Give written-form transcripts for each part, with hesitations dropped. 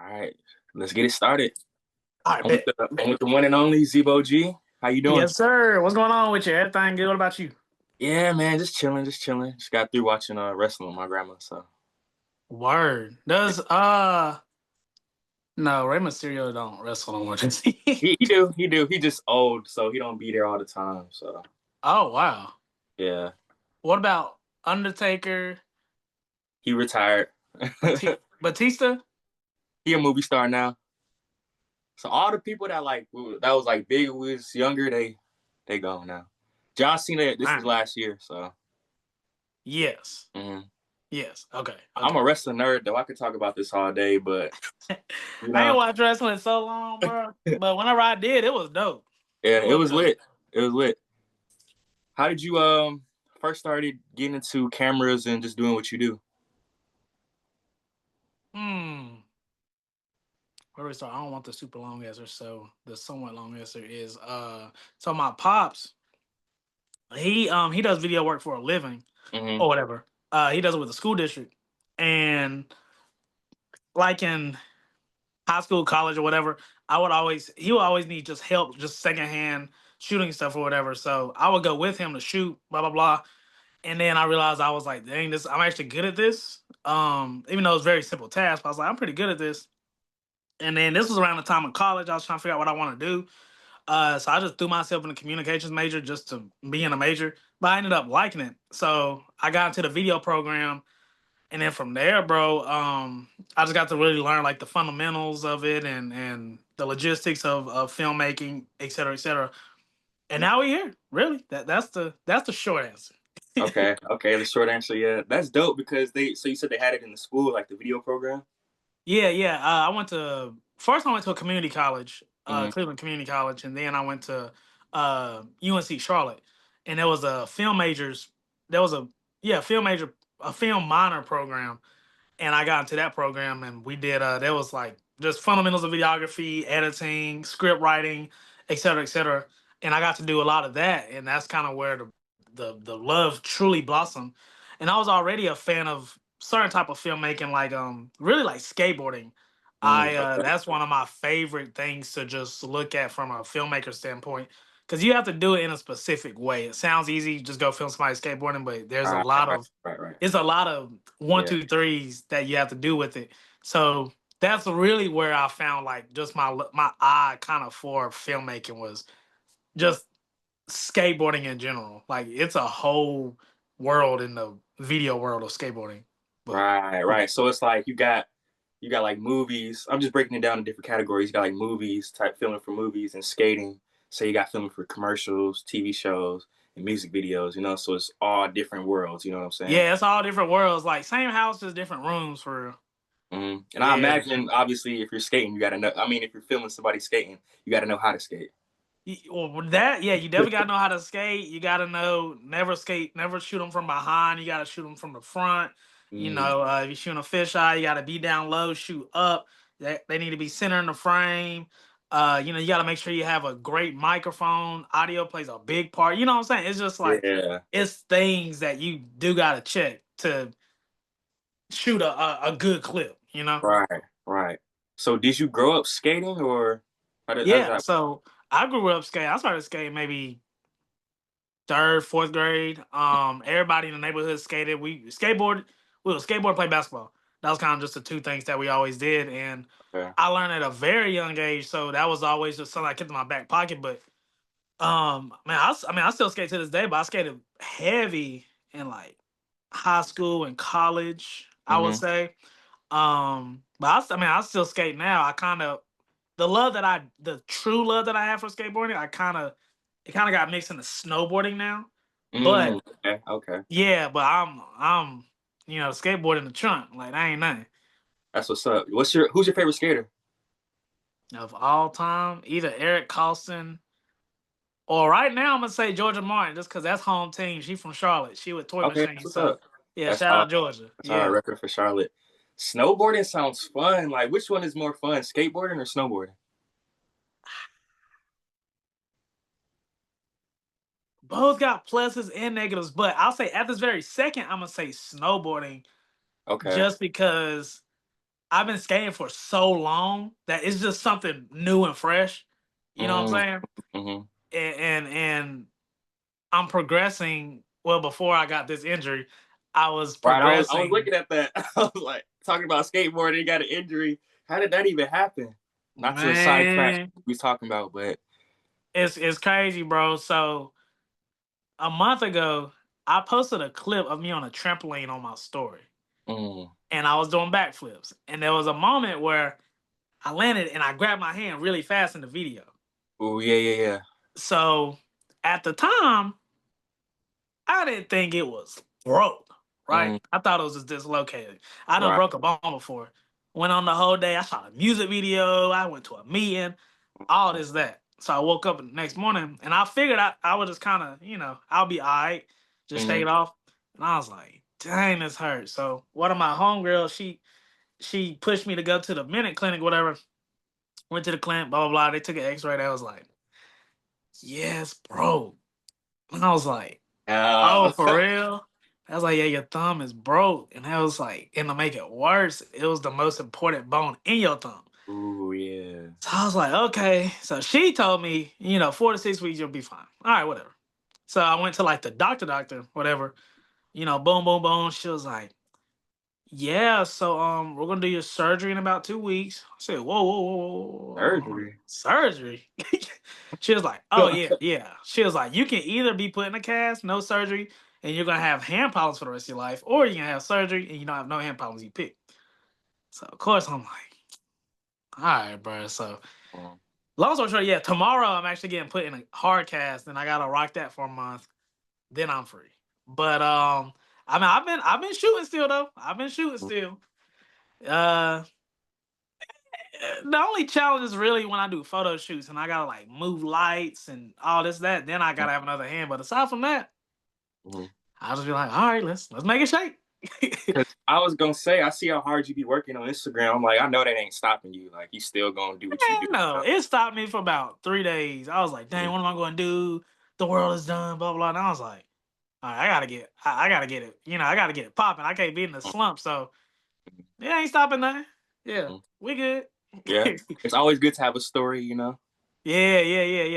right, let's get it started. All right, I'm with bet. the one and only Zebo G. How you doing? Yes, sir. What's going on with you? Everything good? What about you? Yeah, man, just chilling, just chilling. Just got through watching wrestling with my grandma. So Word. Does no, Rey Mysterio don't wrestle no more, does he? he do. He just old, so he don't be there all the time. So Oh wow. yeah, What about Undertaker, he retired. Batista? He a movie star now. So all the people that was like big when we was younger, they gone now. John Cena, this was Wow. last year, so. Yes. Mhm. Yes. Okay. I'm Okay. a wrestling nerd, though. I could talk about this all day, but you I ain't know, watched wrestling in so long, bro. But whenever I did, it was dope. yeah, It it was was dope. lit. It was lit. How did you first started getting into cameras and just doing what you do? Hmm. Where do we start? I don't want the super long answer, so the somewhat long answer is so my pops, he does video work for a living Hmm. or whatever. He does it with the school district, and like in high school, college, or whatever, he would always need just help, just secondhand shooting stuff or whatever. So I would go with him to shoot, blah blah blah. And then I realized I was like, dang, this I'm actually good at this. Even though it's a very simple task, I was like, I'm pretty good at this. And then this was around the time of college. I was trying to figure out what I want to do. So I just threw myself in a communications major just to be in a major, but I ended up liking it. So I got into the video program. And then from there, bro, I just got to really learn like the fundamentals of it and the logistics of filmmaking, et cetera, et cetera. And now we're here. Really, that's the short answer. Okay, okay. The short answer, yeah, that's dope because they. So you said they had it in the school, like the video program. Yeah, yeah. I went to a community college, Hmm. Cleveland Community College, and then I went to UNC Charlotte, and there was a film majors. There was a film major, a film minor program, and I got into that program, and we did. There was like just fundamentals of videography, editing, script writing, et cetera, et cetera. And I got to do a lot of that, and that's kind of where the love truly blossomed. And I was already a fan of certain type of filmmaking, like really like skateboarding. Mm, That's one of my favorite things to just look at from a filmmaker standpoint because you have to do it in a specific way. It sounds easy, just go film somebody skateboarding, but there's a right, lot right, of right, right. it's a lot of one, Yeah. two, threes that you have to do with it. So that's really where I found like just my eye kind of for filmmaking was just skateboarding in general. Like it's a whole world in the video world of skateboarding. But Right, yeah. right. So it's like you got like movies. I'm just breaking it down in different categories. You got like movies, type filming for movies and skating. So you got filming for commercials, TV shows, and music videos, so it's all different worlds, you know what I'm saying? Yeah, it's all different worlds. Like same house, just different rooms for real. And I Yeah. imagine obviously if you're skating, you gotta know, I mean, if you're filming somebody skating, you gotta know how to skate. Well, with that, yeah, you definitely gotta know how to skate. You gotta know never skate, never shoot them from behind. You gotta shoot them from the front. Mm, If you're shooting a fisheye, you gotta be down low, shoot up. They need to be center in the frame. You gotta make sure you have a great microphone. Audio plays a big part. You know what I'm saying? It's just like yeah. it's things that you do gotta check to shoot a good clip. Right, right. So did you grow up skating or how does Yeah. that? So I grew up skating. I started skating maybe third, fourth grade. Everybody in the neighborhood skated. We skateboarded. We would skateboard, play basketball. That was kind of just the two things that we always did. And Okay. I learned at a very young age, so that was always just something I kept in my back pocket. But man, I still skate to this day, but I skated heavy in like high school and college. I would Mm-hmm. say. But I still skate now. I kind of the true love that I have for skateboarding, it kind of got mixed into snowboarding now. But Mm, okay, okay. yeah, but I'm skateboarding the trunk like that ain't nothing That's what's up. Who's your favorite skater? of all time. Either Eric Carlson or right now I'm gonna say Georgia Martin just because that's home team. She from Charlotte. She with Toy Okay, Machine. that's what's So up. yeah, That's shout all. out Georgia. That's all right. Yeah, Record for Charlotte. Snowboarding sounds fun. Like, which one is more fun, skateboarding or snowboarding? both got pluses and negatives, but I'll say at this very second I'm gonna say snowboarding Okay. just because I've been skating for so long that it's just something new and fresh. You know what Mm, I'm hmm. saying? And I'm progressing. Well, before I got this injury, I was Right. I was progressing. looking at that. I was like talking about skateboarding. You got an injury. How did that even happen? Not to sidetrack Man, what we was talking about, but it's crazy, bro. So a month ago, I posted a clip of me on a trampoline on my story, mm, and I was doing backflips. And there was a moment where I landed and I grabbed my hand really fast in the video. oh yeah, yeah, yeah. So at the time, I didn't think it was broke, right? Mm, I thought it was just dislocated. I done right. broke a bone before. Went on the whole day. I shot a music video. I went to a meeting, all this, that. So I woke up the next morning and I figured I would just kind of, I'll be all right, just shake Mm-hmm. it off. And I was like, dang, this hurts. So one of my homegirls, she pushed me to go to the minute clinic, whatever. Went to the clinic, blah, blah, blah. They took an x-ray. They was like, yes, bro. And I was like, oh, Uh, for real? I was like, yeah, your thumb is broke. And I was like, and to make it worse, it was the most important bone in your thumb. ooh yeah. So I was like, okay. So she told me, 4 to 6 weeks, you'll be fine. All right, whatever. So I went to like the doctor, whatever. Boom, boom, boom. She was like, yeah, so we're gonna do your surgery in about 2 weeks. I said, whoa, whoa, whoa, whoa, whoa. Surgery. Surgery? She was like, oh yeah, yeah. She was like, you can either be put in a cast, no surgery, and you're gonna have hand problems for the rest of your life, or you can have surgery and you don't have no hand problems, you pick. So of course I'm like, all right, bro. So Mm, long story short, yeah, tomorrow I'm actually getting put in a hard cast and I gotta rock that for a month. Then I'm free. But I mean I've been shooting still though. I've been shooting still. Uh the only challenge is really when I do photo shoots and I gotta like move lights and all this that. Then I gotta have another hand. But aside from that, mm. I'll just be like, all right, let's make it shake. Cause I was gonna say, I see how hard you be working on Instagram. I'm like, I know that ain't stopping you. Like, you still gonna do what you do. No, it stopped me for about 3 days. I was like, dang, Mhm. what am I going to do? The world is done, blah blah. And I was like, all right, I gotta get it. I gotta get it popping. I can't be in the slump, so it ain't stopping nothing. Yeah, Mhm. we good. Yeah, it's always good to have a story. Yeah.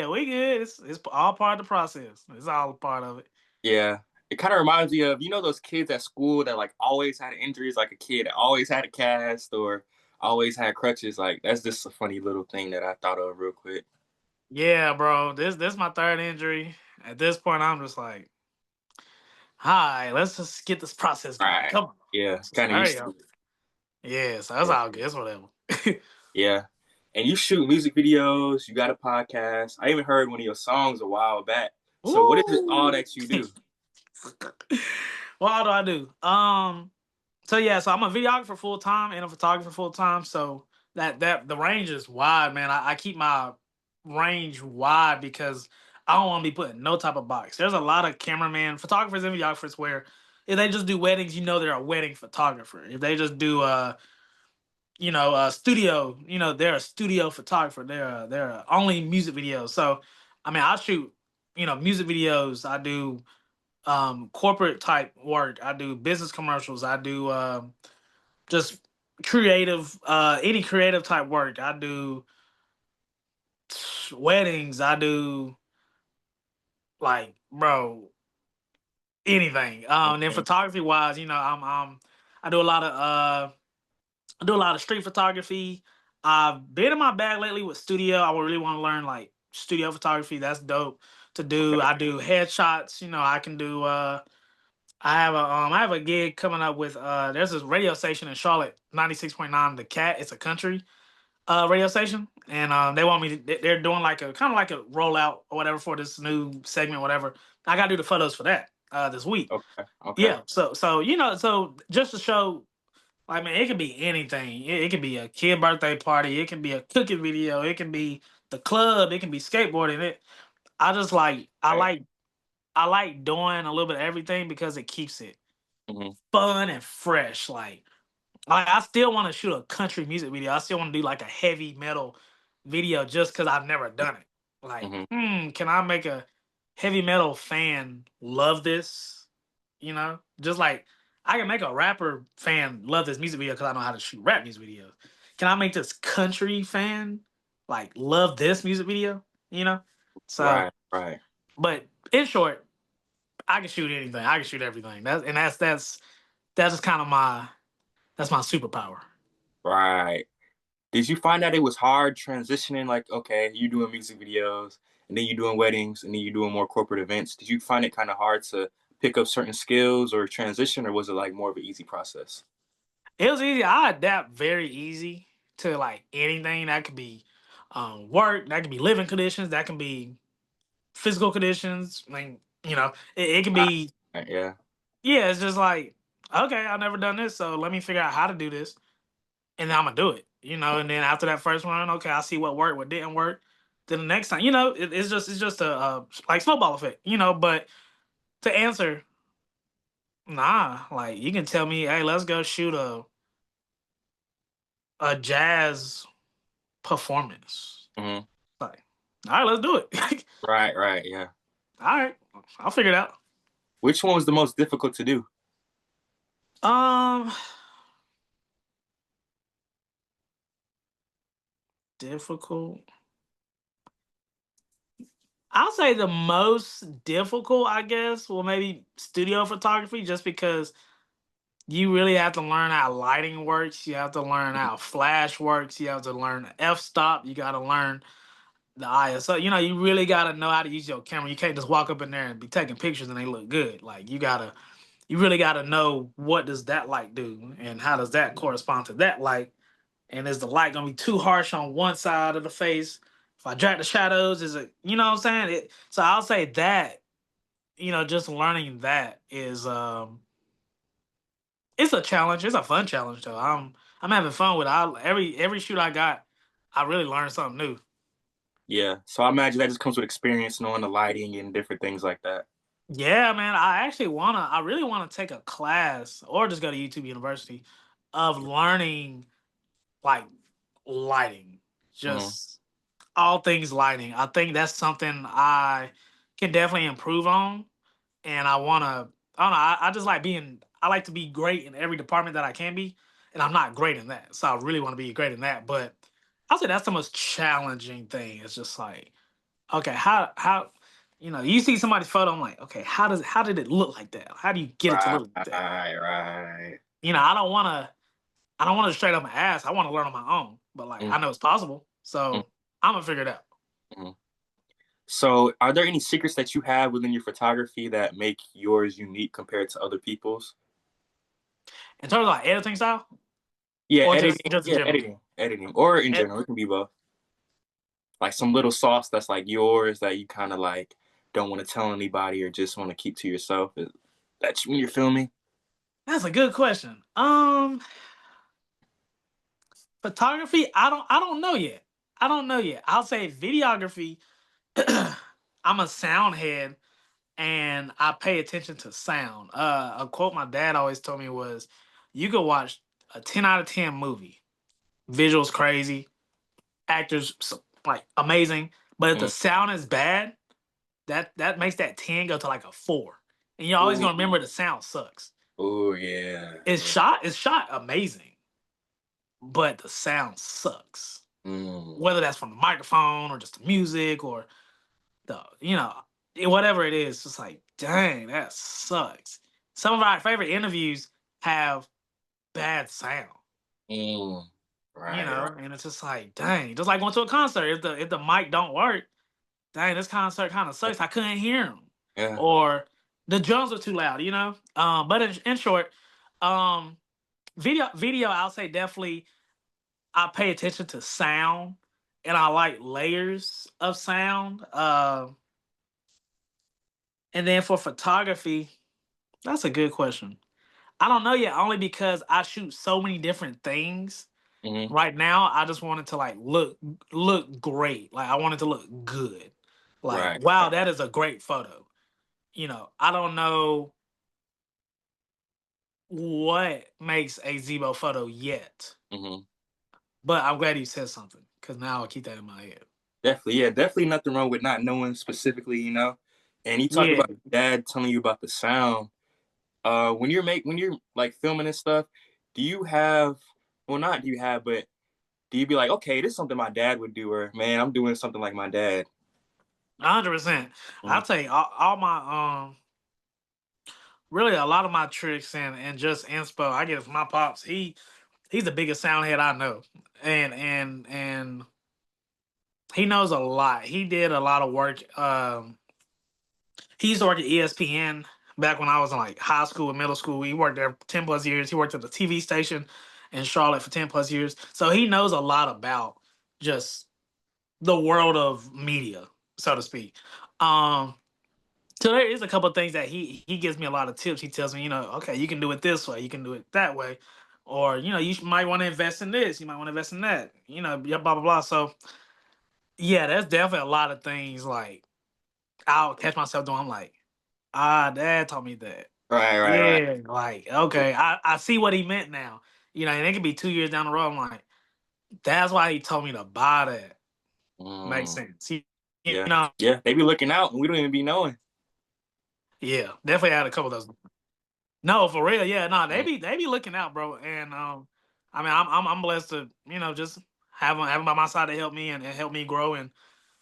We good. It's all part of the process. It's all a part of it. Yeah, it kind of reminds me of those kids at school that like always had injuries, like a kid that always had a cast or always had crutches. Like that's just a funny little thing that I thought of real quick. Yeah, bro. This my third injury. At this point, I'm just like, hi, let's just get this process going. Right. Come on. Yeah, Just kind of hurry used to up. it. Yeah, so that's Yeah. all good. It's whatever. Yeah. And you shoot music videos, you got a podcast. I even heard one of your songs a while back. So what is it all Ooh. that you do? What all do I do? So yeah, so I'm a videographer full time and a photographer full time. So that the range is wide, man. I keep my range wide because I don't want to be put in no type of box. There's a lot of cameramen, photographers, and videographers where if they just do weddings, they're a wedding photographer. If they just do studio, they're a studio photographer. They're only music videos. So I mean, I shoot, music videos. I do corporate type work. I do business commercials. I do just creative, any creative type work. I do weddings. I do like, bro, anything. Then Mhm. photography wise, I do a lot of I do a lot of street photography. I've been in my bag lately with studio. I would really want to learn like studio photography. That's dope to do. Okay. I do headshots. I can do. I have a gig coming up with there's this radio station in Charlotte, 96.9 The Cat. It's a country radio station, and they want me to, they're doing like a kind of like a rollout or whatever for this new segment, whatever. I got to do the photos for that this week. Okay. Okay. Yeah, so so just to show, I mean, it could be anything. It could be a kid birthday party. It can be a cooking video. It can be the club. It can be skateboarding. I just like Right. I like doing a little bit of everything because it keeps it Hmm. fun and fresh. Like I still want to shoot a country music video. I still want to do like a heavy metal video just because I've never done it. Like, Hmm. can I make a heavy metal fan love this? Just like I can make a rapper fan love this music video because I know how to shoot rap music videos. Can I make this country fan like love this music video? You know? So, Right, right, but in short, I can shoot anything. I can shoot everything. That's just kind of my superpower. right. Did you find that it was hard transitioning? Like, okay, you doing music videos, and then you doing weddings, and then you doing more corporate events. Did you find it kind of hard to pick up certain skills or transition, or was it like more of an easy process? It was easy. I adapt very easy to like anything that could be work, that could be living conditions, that can be physical conditions. Like, it can Ah, be, yeah, yeah, it's just like, okay, I've never done this, so let me figure out how to do this, and then I'm gonna do it. And then after that first one, okay, I see what worked, what didn't work. Then the next time, it's just a like snowball effect, But to answer, nah, like you can tell me, hey, let's go shoot a jazz performance. hmm, Like, all right, let's do it. right, right, yeah. All right, I'll figure it out. Which one was the most difficult to do? Um, difficult. I'll say the most difficult, I guess, well, maybe studio photography, just because you really have to learn how lighting works. You have to learn Mhm. how flash works. You have to learn f-stop. You got to learn the ISO. You really got to know how to use your camera. You can't just walk up in there and be taking pictures and they look good. Like you really got to know what does that light do and how does that correspond to that light, and is the light gonna be too harsh on one side of the face? If I drag the shadows, is it, what I'm saying? So I'll say that, just learning that is it's a challenge. It's a fun challenge though. I'm having fun with it. Every shoot I got, I really learned something new. Yeah, so I imagine that just comes with experience, knowing the lighting and different things like that. Yeah, man. I really wanna take a class or just go to YouTube University of learning like lighting. Hmm. Just all things lighting. I think that's something I can definitely improve on. And I don't know, I just like I like to be great in every department that I can be. And I'm not great in that. So I really want to be great in that. But I'll say that's the most challenging thing. It's just like, okay, you see somebody's photo, I'm like, okay, how did it look like that? How do you get it to Right, look like that? right. I don't want to straight up my ass. I want to learn on my own. But like I know it's possible. So I'm gonna figure it out. Mm-hmm. So, are there any secrets that you have within your photography that make yours unique compared to other people's? In terms of like editing style, Yeah, or just editing. just in Yeah, general. editing, or in Ed- general, it can be both. Like some little sauce that's like yours that you kind of like don't want to tell anybody or just want to keep to yourself. That's when you're filming. that's a good question. Photography, I don't know yet. I don't know yet. I'll say videography. I'm a sound head and I pay attention to sound. A quote my dad always told me was, "You could watch a 10 out of 10 movie, visuals crazy, actors like amazing, but if the Mm. sound is bad, that makes that 10 go to like a 4, and you're always gonna remember the sound sucks. Oh yeah, It's yeah. shot amazing, but the sound sucks. Mm. Whether that's from the microphone or just the music or whatever it is, just like, dang, that sucks. Some of our favorite interviews have bad sound, Mm. Right, right. and it's just like, dang, just like going to a concert. If the mic don't work, dang, this concert kind of sucks. I couldn't hear them, Yeah. or the drums are too loud. But in short, um, video, I'll say definitely I pay attention to sound, and I like layers of sound. And then for photography, that's a good question. I don't know yet, only because I shoot so many different things. Hmm. Right now, I just want it to like look great. Like I want it to look good. Like, Right, wow, right. that is a great photo. I don't know what makes a Zebo photo yet, Hmm. but I'm glad you said something because now I'll keep that in my head. Definitely, yeah, definitely nothing wrong with not knowing specifically. And you talk Yeah, about your dad telling you about the sound. When you're like filming and stuff, do you have, well, not do you have, but do you be like, okay, this is something my dad would do, or man, I'm doing something like my dad? 100%. Mm. I'll tell you all my really a lot of my tricks and just inspo I get it from my pops. He's the biggest soundhead I know, and he knows a lot. He did a lot of work. He used to work at ESPN back when I was in like high school and middle school. He worked there 10 plus years. He worked at the TV station in Charlotte for 10 plus years. So he knows a lot about just the world of media, so to speak. Um, so there is a couple of things that he gives me a lot of tips. He tells me, okay, you can do it this way, you can do it that way, or might want to invest in this, you might want to invest in that, yeah, blah blah blah. So yeah, there's definitely a lot of things like I'll catch myself doing. I'm like, dad taught me that. Right, right, right. Yeah, like okay, I see what he meant now. And it could be 2 years down the road. I'm like, that's why he told me to buy that. Makes Mm, sense. You yeah, know, yeah. They be looking out, and we don't even be knowing. yeah, definitely had a couple of those. No, for real. Yeah, no, they Mm. be looking out, bro. And I mean, I'm blessed to just have them by my side to help me and help me grow and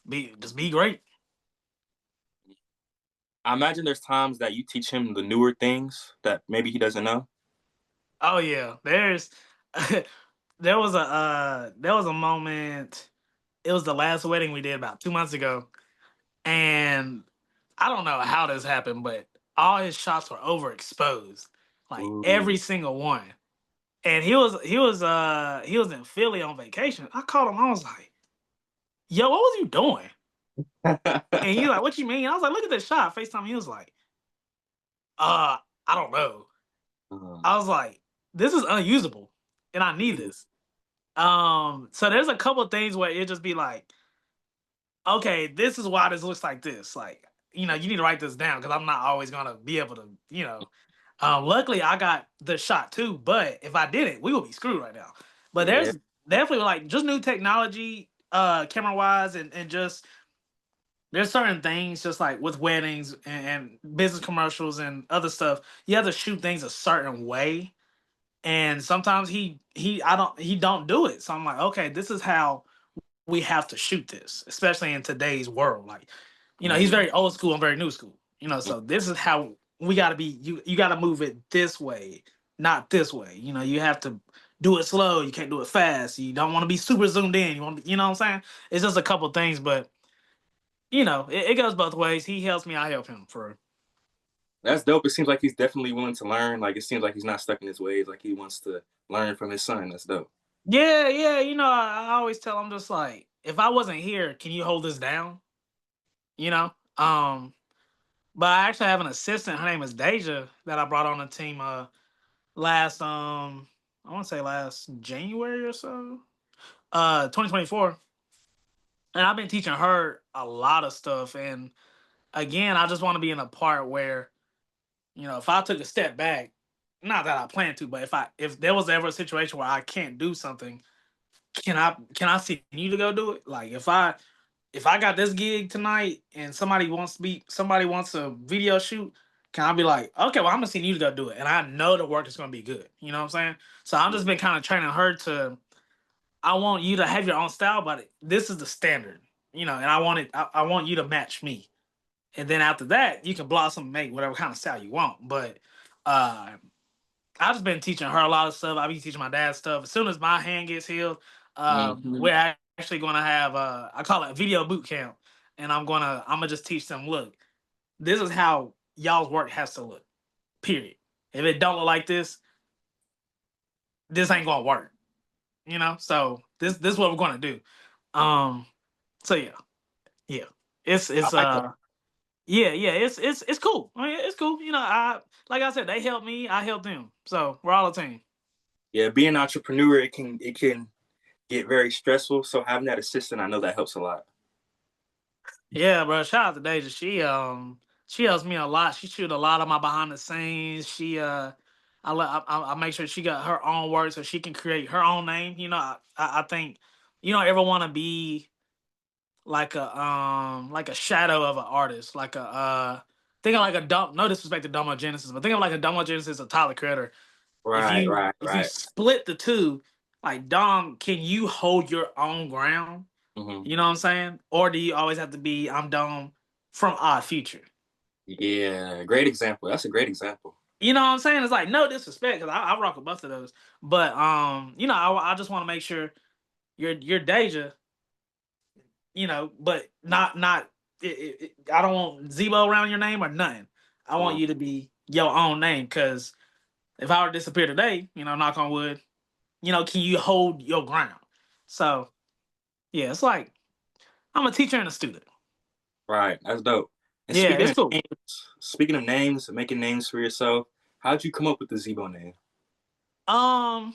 be great. I imagine there's times that you teach him the newer things that maybe he doesn't know. Oh yeah, there's there was a moment. It was the last wedding we did about 2 months ago, and I don't know how this happened, but all his shots were overexposed, like Ooh. every single one. And he was in Philly on vacation. I called him. I was like, "Yo, what was you doing?" And he's like, "What you mean?" I was like, "Look at this shot." FaceTime. He was like, "Uh, I don't know." I was like, "This is unusable, and I need this." So there's a couple of things where it just be like, "Okay, this is why this looks like this." Like, you need to write this down because I'm not always gonna be able to, luckily, I got the shot too, but if I didn't, we would be screwed right now. But Yeah. there's definitely like just new technology, camera wise, and just there's certain things just like with weddings and business commercials and other stuff. You have to shoot things a certain way, and sometimes he don't do it. So I'm like, okay, this is how we have to shoot this, especially in today's world. Like, he's Mm, very old school and very new school. mm. So this is how we gotta be. You gotta move it this way, not this way. You have to do it slow. You can't do it fast. You don't want to be super zoomed in. You want, what I'm saying? It's just a couple things, but it goes both ways. He helps me, I help him for real. That's dope. It seems like he's definitely willing to learn. Like it seems like he's not stuck in his ways. Like he wants to learn from his son. That's dope. Yeah, yeah. I always tell him just like, if I wasn't here, can you hold this down? You know? But I actually have an assistant. Her name is Deja that I brought on the team last I want to say last January or so. 2024. And I've been teaching her a lot of stuff. And again, I just want to be in a part where, if I took a step back, not that I plan to, but if there was ever a situation where I can't do something, can I see you to go do it? Like if I got this gig tonight and somebody wants a video shoot, can I be like, okay, well, I'm gonna see you to go do it, and I know the work is gonna be good. You know what I'm saying? So I've just been kind of training her to. I want you to have your own style, but this is the standard. And I want you to match me, and then after that, you can blossom and make whatever kind of style you want. But uh, I've just been teaching her a lot of stuff. I've been teaching my dad stuff. As soon as my hand gets healed, Mm-hmm. we're actually going to have I call it a video boot camp, and I'm gonna just teach them. Look, this is how y'all's work has to look. Period. If it don't look like this ain't gonna work. So this is what we're gonna do. Um. So yeah, yeah. I It's like that. yeah, yeah. It's cool. I mean, it's cool. Like I said, they help me. I help them. So we're all a team. Yeah, being an entrepreneur, it can get very stressful. So having that assistant, I know that helps a lot. Yeah, bro. Shout out to Deja. She helps me a lot. She shoot a lot of my behind the scenes. I make sure she got her own work so she can create her own name. I think you don't ever want to be like a shadow of an artist, like a think of like a dumb. No disrespect to Domo Genesis, but think of like a Domo Genesis, a Tyler Creator. If Right, you right, if you right. split the two, like Dom, can you hold your own ground? Hmm. You know what I'm saying? Or do you always have to be I'm Dom from Odd Future? Yeah, great example. That's a great example. You know what I'm saying? It's like no disrespect because I rock with both of those, but I just want to make sure you're Deja, but not. I don't want Zebo around your name or nothing. I want Uh, you to be your own name because if I were to disappear today, knock on wood, can you hold your ground? So yeah, it's like I'm a teacher and a student. right, that's dope. And Yeah, it's cool. speaking of names, making names for yourself, how'd you come up with the Zebo name? Um,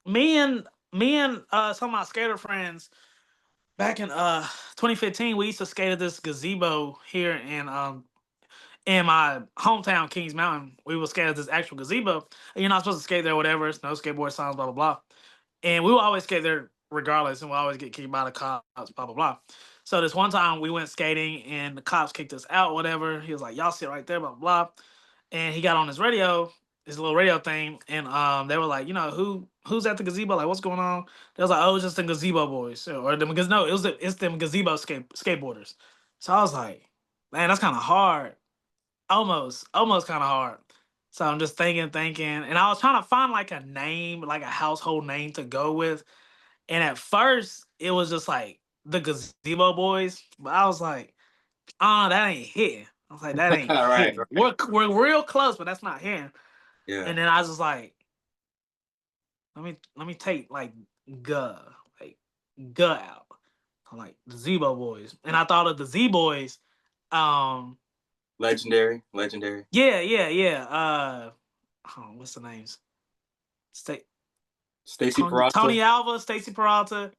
me and some of my skater friends back in 2015, we used to skate at this gazebo here in my hometown, Kings Mountain. We would skate at this actual gazebo. And you're not supposed to skate there, whatever. It's no skateboard signs, blah blah blah. And we would always skate there regardless, and we always get kicked by the cops, blah blah blah. So this one time we went skating, and the cops kicked us out, whatever. He was like, "Y'all sit right there, blah blah." Blah. And he got on his radio, his little radio thing, and they were like, who's at the gazebo? Like, what's going on? They was like, oh, it's just the gazebo boys, or them because no, it's them gazebo skateboarders. So I was like, man, that's kind of hard, almost kind of hard. So I'm just thinking, and I was trying to find like a name, like a household name to go with. And at first, it was just like the Gazebo Boys, but I was like, oh, that ain't hitting. I was like, that ain't Right, hitting. right. We're real close, but that's not hitting. Yeah. And then I was just like, let me take like Guh, like Guh out. I'm like the Zebo Boys, and I thought of the Z Boys. Um, Legendary, legendary. yeah. Oh, what's the names? Sta- Stacy Tony Peralta, Alva, Stacy Peralta,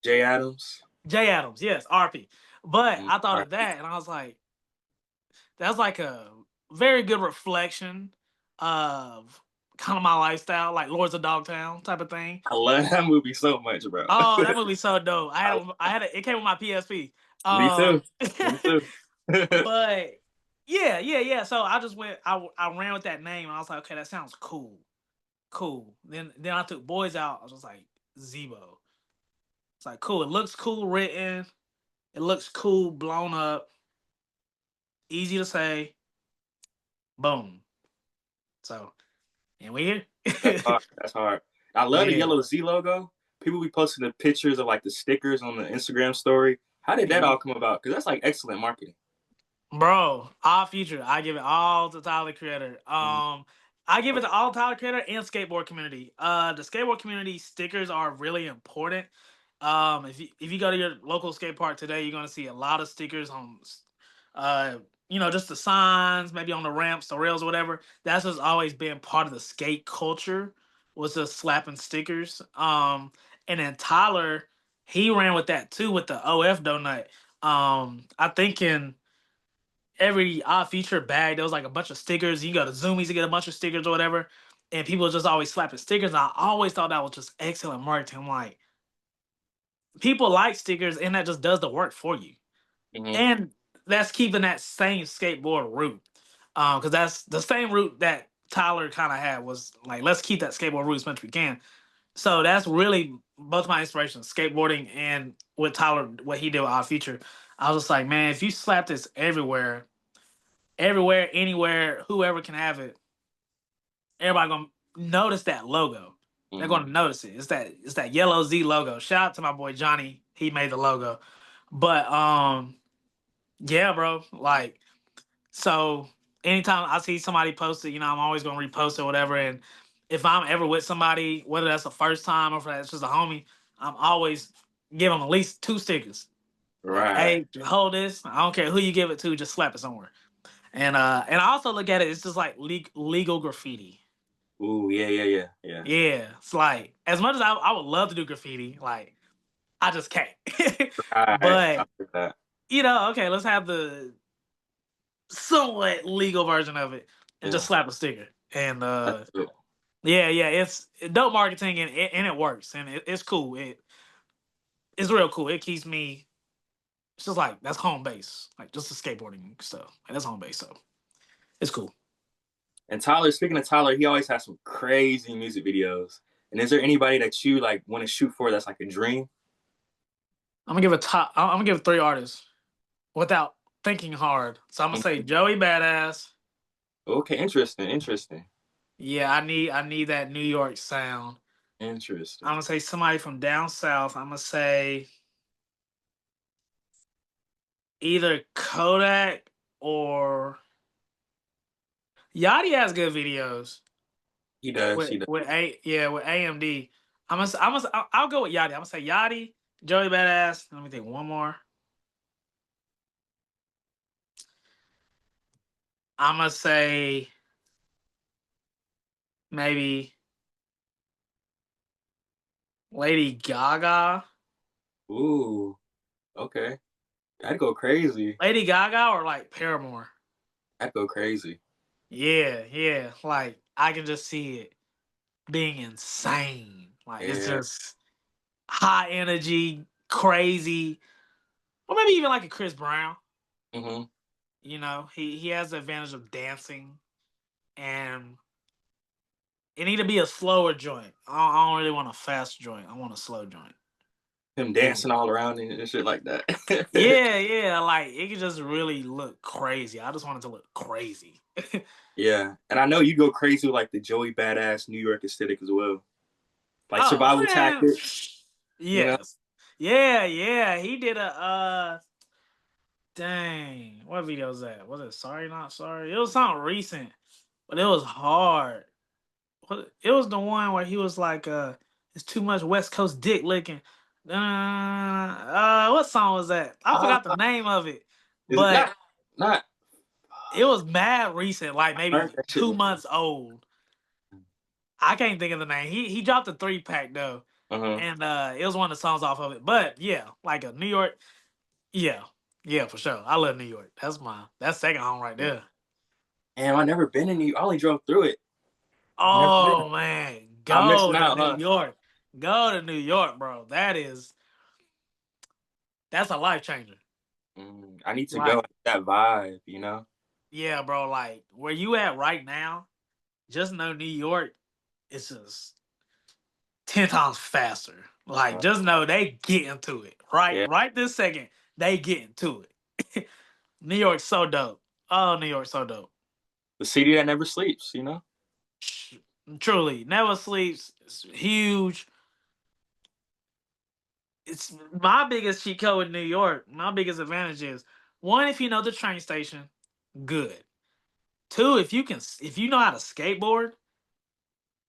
Jay Adams. Jay Adams. Yes, RP. But Mm, I thought all of that, and I was like, that's like a very good reflection of kind of my lifestyle, like Lords of Dogtown type of thing. I love that movie so much, bro. Oh, that movie's so dope. It came with my PSP. Me too. Um, Me too. but yeah. So I just I ran with that name, and I was like, okay, that sounds cool. Then I took Boys out. I was just like Zebo. It's like cool. It looks cool written. It looks cool blown up. Easy to say. Boom. So and we That's here. hard. That's hard. I love the Yeah. yellow Z logo. People be posting the pictures of like the stickers on the Instagram story. How did that Mhm. all come about? Because that's like excellent marketing. Bro, all future. I give it all to Tyler Creator. Mhm. I give it to all Tyler Creator and skateboard community. The skateboard community stickers are really important. If you go to your local skate park today, you're gonna see a lot of stickers on, just the signs, maybe on the ramps, the rails, or whatever. That's just always been part of the skate culture. Was just slapping stickers. And then Tyler, he ran with that too with the OF donut. I think in every odd feature bag, there was like a bunch of stickers. You go to Zoomies to get a bunch of stickers or whatever, and people just always slapping stickers. And I always thought that was just excellent marketing. I'm like, people like stickers, and that just does the work for you. Mhm. And that's keeping that same skateboard root, because that's the same route that Tyler kind of had was like, let's keep that skateboard root as much as we can. So that's really both my inspirations, skateboarding and with Tyler, what he did with Odd Future. I was just like, man, if you slap this everywhere, anywhere, whoever can have it, everybody gonna notice that logo. They're Mhm. gonna notice it. It's that yellow Z logo. Shout out to my boy Johnny. He made the logo. But yeah, bro. Like, so anytime I see somebody post it, I'm always gonna repost it or whatever. And if I'm ever with somebody, whether that's the first time or if that's just a homie, I'm always give them at least two stickers. Like, Right. hey, hold this. I don't care who you give it to, just slap it somewhere. And I also look at it, it's just like legal graffiti. Ooh, yeah, yeah, yeah, yeah. Yeah, it's like as much as I would love to do graffiti, like I just can't. Right. I But like that. okay, let's have the somewhat legal version of it and just Yeah. slap a sticker. And That's it. yeah, it's dope marketing and it works and it's cool. It's real cool. It keeps me. It's just like that's home base, like just the skateboarding stuff. Like, that's home base. So It's cool. And Tyler, speaking of Tyler, he always has some crazy music videos. And is there anybody that you like want to shoot for that's like a dream? I'm gonna give 3 artists without thinking hard. So I'm gonna say Joey Badass. Okay, interesting, interesting, Yeah, I need that New York sound. I'm interesting. gonna say somebody from down south. I'm gonna say either Kodak or Yachty has good videos He does, with he does. with AMD. I'll go with Yachty. I'm gonna say Yachty, Joey Badass. Let me think one more. I'm gonna say maybe Lady Gaga. Ooh, okay. That'd go crazy. Lady Gaga or like Paramore. That'd go crazy. Yeah, yeah. Like I can just see it being insane. Like it's Yeah. just high energy, crazy, or maybe even like a Chris Brown. Mm-hmm. You know, he has the advantage of dancing, and it need to be a slower joint. I don't really want a fast joint. I want a slow joint. Him Yeah, dancing all around and shit like that. yeah, yeah. Like it could just really look crazy. I just want it to look crazy. Yeah. And I know you go crazy with like the Joey Badass New York aesthetic as well. Like Oh survival man, tactics, you know? yes, yeah, yeah. He did a dang. What video was that? Was it Sorry Not Sorry? It was something recent, but it was hard. It was the one where he was like, it's too much West Coast dick licking. What song was that? I Uh, forgot the name of it, is it but not it was mad recent, like I heard maybe that shit 2 months old. I can't think of the name. He dropped a 3-pack though, uh-huh. and it was one of the songs off of it. But yeah, like a New York, yeah, yeah, for sure. I love New York. That's second home right there. Damn, I never been in New I only drove through it. I've never been. Oh man, I'm go missing to out, New huh? York. Go to New York, bro. That's a life changer. I need to go Like, that vibe, you know? yeah, bro. Like where you at right now, just know New York is just 10 times faster. Like, Uh, just know they get into it. yeah. Right this second, they get into it. New York's so dope. Oh, New York's so dope. The city that never sleeps, you know? Truly, never sleeps. It's huge. It's my biggest cheat code in New York. My biggest advantage is one, if you know the train station, good. Two, if you know how to skateboard,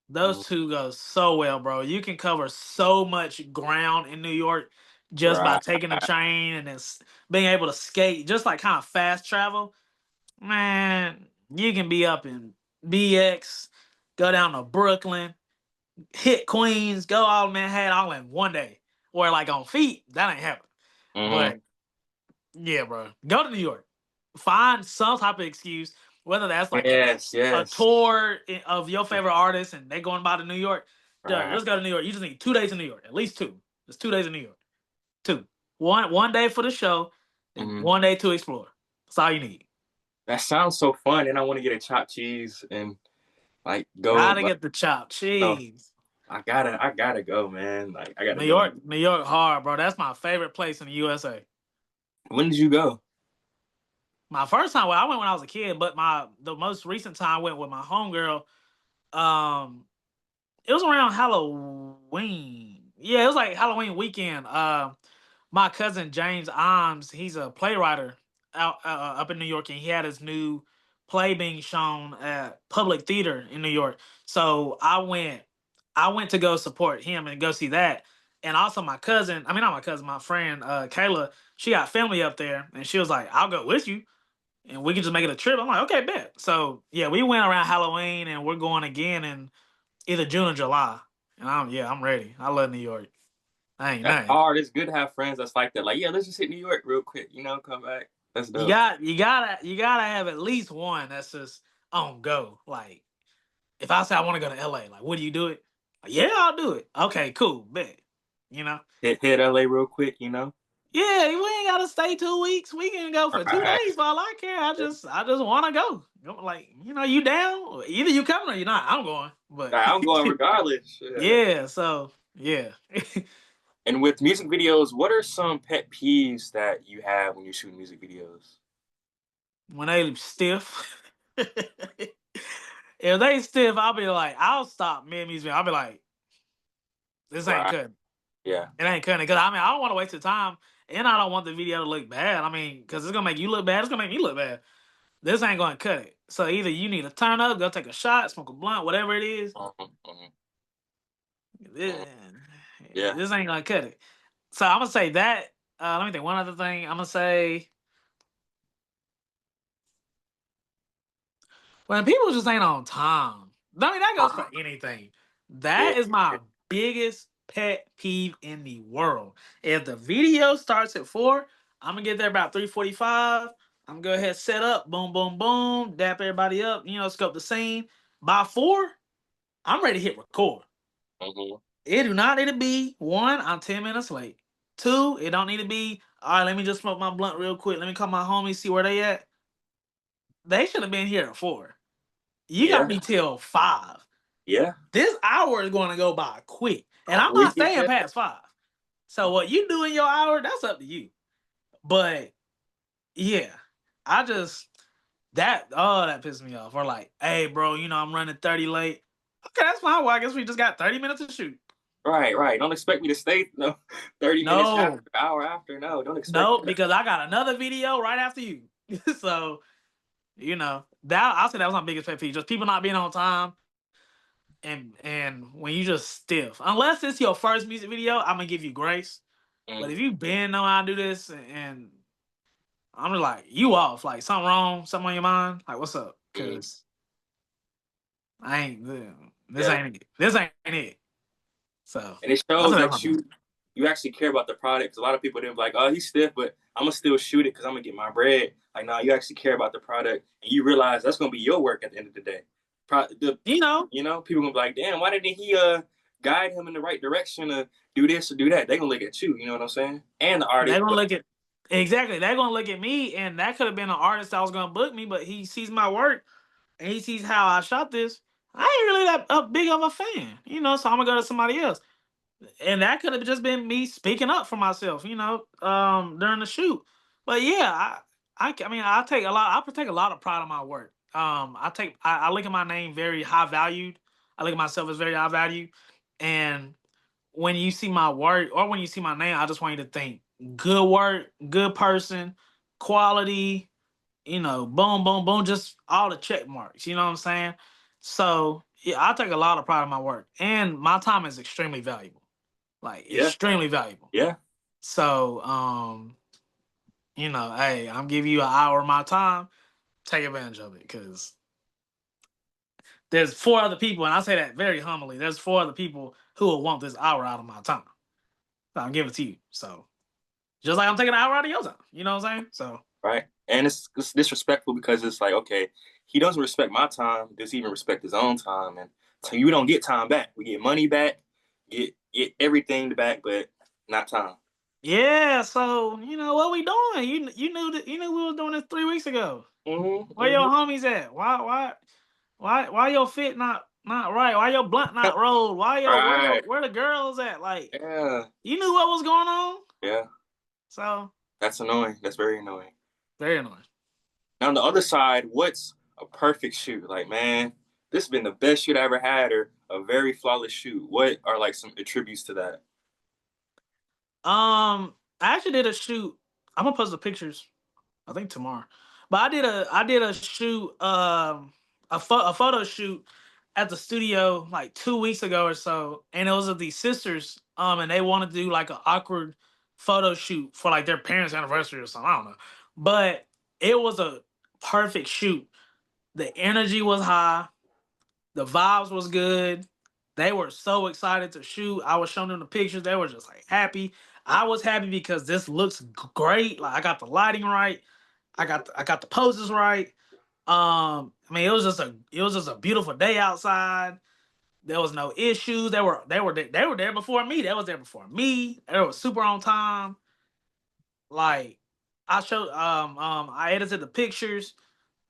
those Mhm. two go so well, bro. You can cover so much ground in New York just by Right. taking the train and then being able to skate, just like kind of fast travel. Man, you can be up in BX, go down to Brooklyn, hit Queens, go all Manhattan all in one day. Or like on feet, that ain't happening. Mm-hmm. But yeah, bro. Go to New York. Find some type of excuse, whether that's like Yes, a yes. tour of your favorite artist and they going by to New York. Duh, Right. let's go to New York. You just need 2 days in New York, at least two. It's 2 days in New York. Two. One day for the show, and Mm-hmm. 1 day to explore. That's all you need. That sounds so fun, and I want to get a chopped cheese and like go. Gotta Like, get the chopped no, cheese. I gotta go, man. Like, I gotta go. New York hard, bro. That's my favorite place in the USA. When did you go? My first time, well, I went when I was a kid, but the most recent time I went with my homegirl. Um, it was around Halloween. Yeah, it was like Halloween weekend. My cousin James Imes, he's a playwright out up in New York, and he had his new play being shown at Public Theater in New York. So I went to go support him and go see that. And also my cousin, I mean not my cousin, my friend Kayla, she got family up there, and she was like, "I'll go with you, and we can just make it a trip." I'm like, "Okay, bet." So yeah, we went around Halloween, and we're going again in either June or July. And I'm ready. I love New York. I ain't That's nothing. hard. It's good to have friends that's like that. Like, yeah, let's just hit New York real quick. You know, come back. That's dope. You gotta have at least one that's just on go. Like if I say I want to go to LA, like would you do it? Like, yeah, I'll do it. Okay, cool, bet. You know? Hit LA real quick. You know. Yeah, we ain't gotta stay 2 weeks. We can go for two Right. days for all I care. I just want to go. Like, you down? Either you coming or you're not. I'm going. But Like, I'm going regardless. Yeah. yeah, so yeah. And with music videos, what are some pet peeves that you have when you're shooting music videos? When they stiff, if they stiff, I'll be like, I'll stop mid music. I'll be like, this ain't Right. cutting. Yeah. It ain't cutting. Cause I don't want to waste the time, and I don't want the video to look bad. Cause it's gonna make you look bad. It's gonna make me look bad. This ain't gonna cut it. So either you need to turn up, go take a shot, smoke a blunt, whatever it is. Mhm, mhm, This, mhm. Yeah. this ain't gonna cut it. So I'm gonna say that. Let me think. One other thing. I'm gonna say when people just ain't on time. That goes for anything. Yeah. That is my biggest pet peeve in the world. If the video starts at 4, I'm gonna get there about 3:45. I'm gonna go ahead, set up, boom, boom, boom, dap everybody up, scope the scene. By 4, I'm ready to hit record. Mhm. It do not need to be, one, I'm 10 minutes late. Two, it don't need to be, all right, let me just smoke my blunt real quick. Let me call my homies, see where they at. They should have been here at 4. You got Yeah. me till 5. Yeah. This hour is going to go by quick. And I'm not Quick. staying past 5. So what you do in your hour, that's up to you. But yeah, I just, that pisses me off. Or like, hey, bro, I'm running 30 late. Okay, that's fine. Well, I guess we just got 30 minutes to shoot. Right, right. Don't expect me to stay 30 minutes after, No, hour after. No, don't expect no, that. because I got another video right after you. So, that I'll say that was my biggest pet peeve. Just people not being on time. And when you just stiff, unless it's your first music video, I'm gonna give you grace. But Mm, if you been know how to do this, and I'm just like, you off, like something wrong, something on your mind, like what's up? mm. Cause I ain't this Yeah. ain't it. This ain't it. So And it I shows said that's my that big. you actually care about the product. 'Cause a lot of people, they're like, oh, he's stiff, but I'm gonna still shoot it because I'm gonna get my bread. Like, no, you actually care about the product, and you realize that's gonna be your work at the end of the day. You know, People gonna be like, damn, why didn't he guide him in the right direction to do this or do that? They gonna look at you. You know what I'm saying? And the they're artist, gonna but look at exactly. They're gonna look at me, and that could have been an artist that was gonna book me, but he sees my work and he sees how I shot this. I ain't really that big of a fan, so I'm gonna go to somebody else. And that could have just been me speaking up for myself, during the shoot. But yeah, I mean, I take a lot of pride in my work. I look at my name very high valued. I look at myself as very high value. And when you see my work or when you see my name, I just want you to think good work, good person, quality, boom, boom, boom, just all the check marks. You know what I'm saying? So yeah, I take a lot of pride in my work, and my time is extremely valuable, like yeah, extremely valuable. yeah, So, hey, I'm giving you an hour of my time. Take advantage of it, because there's 4 other people, and I say that very humbly. There's 4 other people who will want this hour out of my time. So I'm giving it to you. So just like I'm taking an hour out of your time. You know what I'm saying? So right. And it's disrespectful because it's like, okay, he doesn't respect my time. Does he even respect his own time? And so you don't get time back. We get money back, get everything back, but not time. yeah. So what we doing? You knew we was doing this 3 weeks ago. Mm-hmm, Where your mm-hmm. homies at? Why your fit not right? Why your blunt not rolled? Right. Where the girls at? Like, Yeah. you knew what was going on. Yeah. So That's annoying. That's very annoying. very annoying. Now on the other side, what's a perfect shoot? Like, man, this has been the best shoot I ever had, or a very flawless shoot. What are like some attributes to that? I actually did a shoot. I'm gonna post the pictures, I think tomorrow. But I did a shoot, a photo shoot at the studio like 2 weeks ago or so, and it was of these sisters, and they wanted to do like an awkward photo shoot for like their parents' anniversary or something. I don't know, but it was a perfect shoot. The energy was high, the vibes was good. They were so excited to shoot. I was showing them the pictures. They were just like happy. I was happy because this looks great. Like I got the lighting right. I got the poses right. I mean, it was just a beautiful day outside. There was no issues. They were there before me. They was there before me. They were super on time. Like I edited the pictures,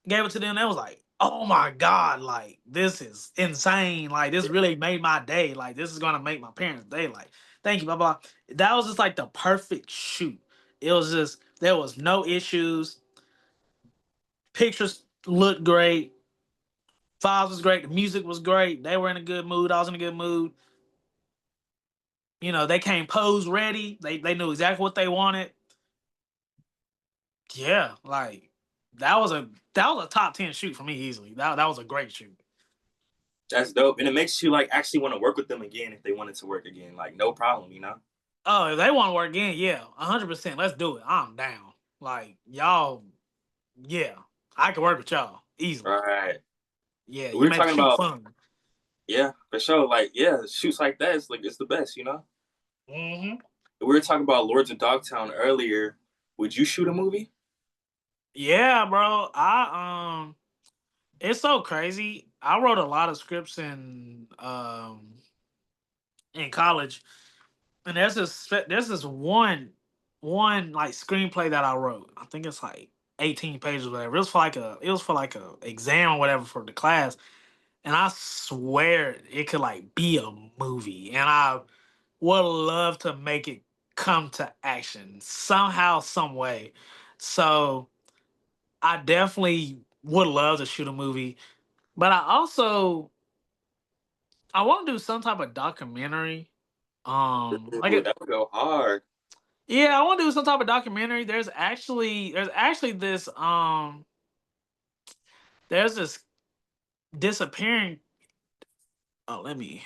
gave it to them. They was like, "Oh my god, like this is insane. Like this really made my day. Like this is gonna make my parents' day. Like thank you, blah blah." That was just like the perfect shoot. It was just there was no issues. Pictures looked great. Files was great. The music was great. They were in a good mood. I was in a good mood. You know, they came pose ready. They knew exactly what they wanted. Yeah, like that was a top 10 shoot for me easily. That was a great shoot. That's dope, and it makes you like actually want to work with them again if they wanted to work again. Like no problem, you know. Oh, if they want to work again, yeah, 100%. Let's do it. I'm down. Like y'all, yeah, I can work with y'all easily. Right. Yeah, We you were make the talking shoot about, fun. yeah, for sure. Like, yeah, shoots like that is like it's the best, you know. Hmm. We were talking about Lords of Dogtown earlier. Would you shoot a movie? Yeah, bro. It's so crazy. I wrote a lot of scripts in college, and there's this one like screenplay that I wrote. I think it's like 18 pages or whatever. It was for like a exam or whatever for the class, and I swear it could like be a movie, and I would love to make it come to action somehow, some way. So I definitely would love to shoot a movie, but I want to do some type of documentary. Like Ooh, that would go hard. yeah, I want to do some type of documentary. There's actually this disappearing. Oh, my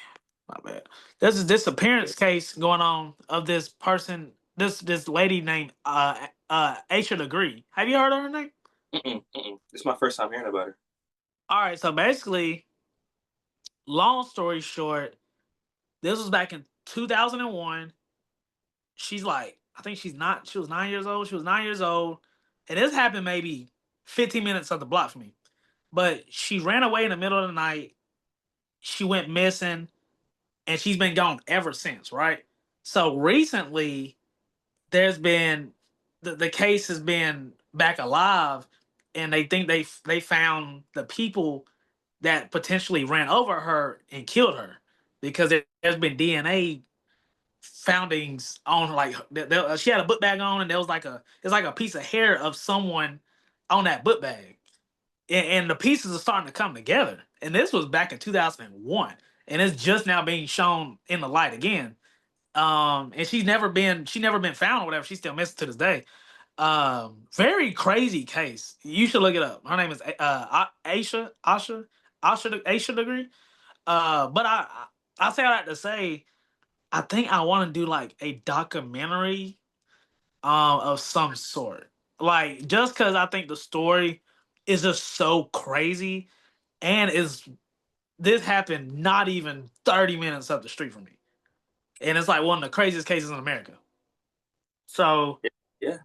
bad. There's this disappearance case going on of this person, this lady named Asha Degree. Have you heard of her name? Mm-mm, mm-mm. This is my first time hearing about her. All right, so basically, long story short, this was back in 2001. She's like, I think she's not. She was 9 years old. She was 9 years old, and this happened maybe 15 minutes up the block from me. But she ran away in the middle of the night. She went missing, and she's been gone ever since. Right. So recently, there's been the case has been back alive, and they think they found the people that potentially ran over her and killed her because there's been DNA foundings on like she had a book bag on, and there was like it's like a piece of hair of someone on that book bag, and the pieces are starting to come together. And this was back in 2001, and it's just now being shown in the light again. And she never been found or whatever. She's still missing to this day. Very crazy case. You should look it up. Her name is Asha Degree. But I say all that to say I think I want to do like a documentary of some sort. Like just because I think the story is just so crazy, and is this happened not even 30 minutes up the street from me. And it's like one of the craziest cases in America. So Yeah, yeah. That